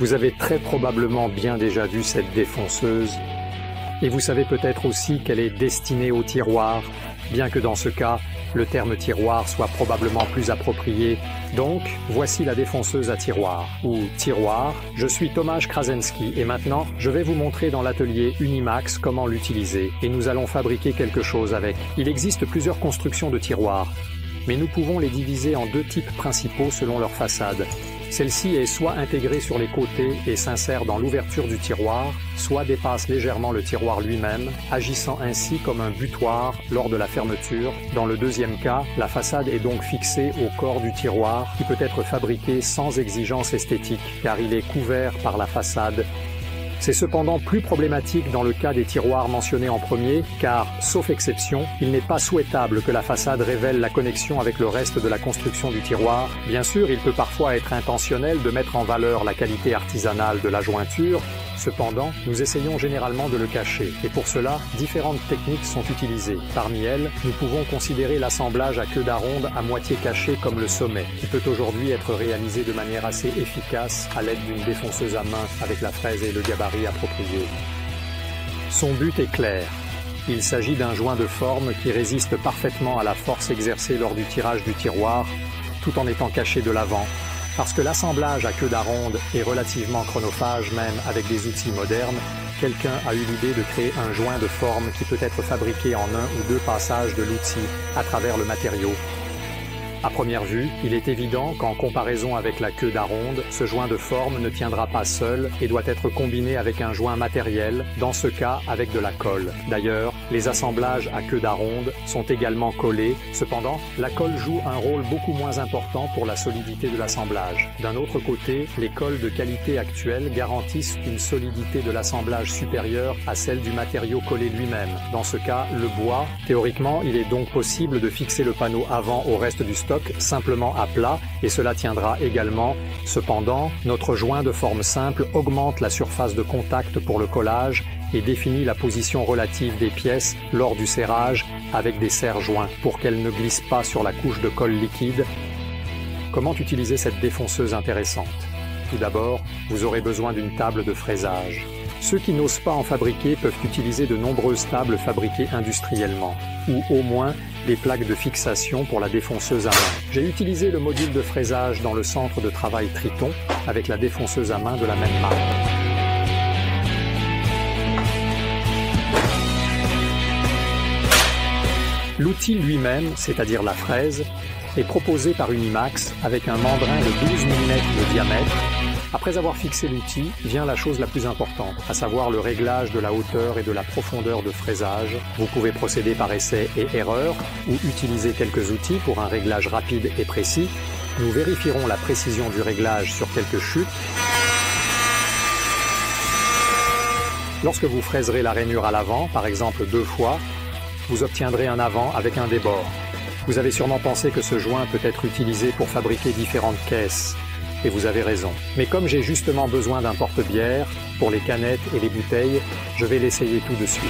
Vous avez très probablement bien déjà vu cette défonceuse et vous savez peut-être aussi qu'elle est destinée au tiroir, bien que dans ce cas, le terme tiroir soit probablement plus approprié. Donc, voici la défonceuse à tiroir, ou tiroir. Je suis Tomasz Krasinski et maintenant, je vais vous montrer dans l'atelier Unimax comment l'utiliser et nous allons fabriquer quelque chose avec. Il existe plusieurs constructions de tiroirs, mais nous pouvons les diviser en deux types principaux selon leur façade. Celle-ci est soit intégrée sur les côtés et s'insère dans l'ouverture du tiroir, soit dépasse légèrement le tiroir lui-même, agissant ainsi comme un butoir lors de la fermeture. Dans le deuxième cas, la façade est donc fixée au corps du tiroir qui peut être fabriqué sans exigence esthétique car il est couvert par la façade. C'est cependant plus problématique dans le cas des tiroirs mentionnés en premier, car, sauf exception, il n'est pas souhaitable que la façade révèle la connexion avec le reste de la construction du tiroir. Bien sûr, il peut parfois être intentionnel de mettre en valeur la qualité artisanale de la jointure, cependant, nous essayons généralement de le cacher, et pour cela, différentes techniques sont utilisées. Parmi elles, nous pouvons considérer l'assemblage à queue d'aronde à moitié caché comme le sommet, qui peut aujourd'hui être réalisé de manière assez efficace à l'aide d'une défonceuse à main avec la fraise et le gabarit approprié. Son but est clair. Il s'agit d'un joint de forme qui résiste parfaitement à la force exercée lors du tirage du tiroir, tout en étant caché de l'avant, parce que l'assemblage à queue d'aronde est relativement chronophage même avec des outils modernes. Quelqu'un a eu l'idée de créer un joint de forme qui peut être fabriqué en un ou deux passages de l'outil à travers le matériau. À première vue, il est évident qu'en comparaison avec la queue d'aronde, ce joint de forme ne tiendra pas seul et doit être combiné avec un joint matériel, dans ce cas avec de la colle. D'ailleurs, les assemblages à queue d'aronde sont également collés, cependant, la colle joue un rôle beaucoup moins important pour la solidité de l'assemblage. D'un autre côté, les colles de qualité actuelles garantissent une solidité de l'assemblage supérieure à celle du matériau collé lui-même. Dans ce cas, le bois, théoriquement, il est donc possible de fixer le panneau avant au reste du stock simplement à plat et cela tiendra également. Cependant, notre joint de forme simple augmente la surface de contact pour le collage et définit la position relative des pièces lors du serrage avec des serre-joints pour qu'elles ne glissent pas sur la couche de colle liquide. Comment utiliser cette défonceuse intéressante? Tout d'abord, vous aurez besoin d'une table de fraisage. Ceux qui n'osent pas en fabriquer peuvent utiliser de nombreuses tables fabriquées industriellement, ou au moins des plaques de fixation pour la défonceuse à main. J'ai utilisé le module de fraisage dans le centre de travail Triton avec la défonceuse à main de la même marque. L'outil lui-même, c'est-à-dire la fraise, est proposé par Unimax avec un mandrin de 12 mm de diamètre. Après avoir fixé l'outil, vient la chose la plus importante, à savoir le réglage de la hauteur et de la profondeur de fraisage. Vous pouvez procéder par essai et erreur ou utiliser quelques outils pour un réglage rapide et précis. Nous vérifierons la précision du réglage sur quelques chutes. Lorsque vous fraiserez la rainure à l'avant, par exemple 2 fois, vous obtiendrez un avant avec un débord. Vous avez sûrement pensé que ce joint peut être utilisé pour fabriquer différentes caisses. Et vous avez raison. Mais comme j'ai justement besoin d'un porte-bière, pour les canettes et les bouteilles, je vais l'essayer tout de suite.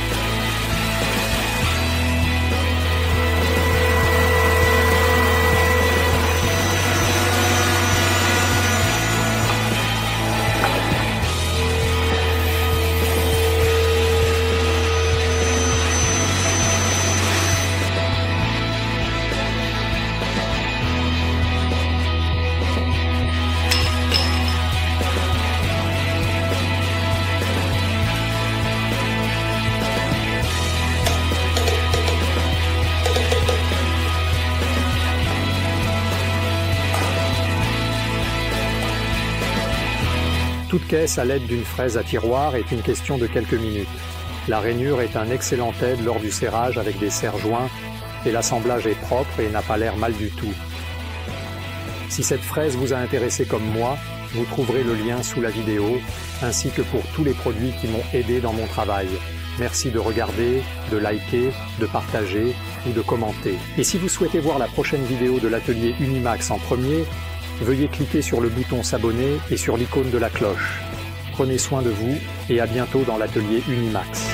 Toute caisse à l'aide d'une fraise à tiroir est une question de quelques minutes. La rainure est un excellent aide lors du serrage avec des serre-joints et l'assemblage est propre et n'a pas l'air mal du tout. Si cette fraise vous a intéressé comme moi, vous trouverez le lien sous la vidéo, ainsi que pour tous les produits qui m'ont aidé dans mon travail. Merci de regarder, de liker, de partager ou de commenter. Et si vous souhaitez voir la prochaine vidéo de l'atelier Unimax en premier, veuillez cliquer sur le bouton s'abonner et sur l'icône de la cloche. Prenez soin de vous et à bientôt dans l'atelier Unimax.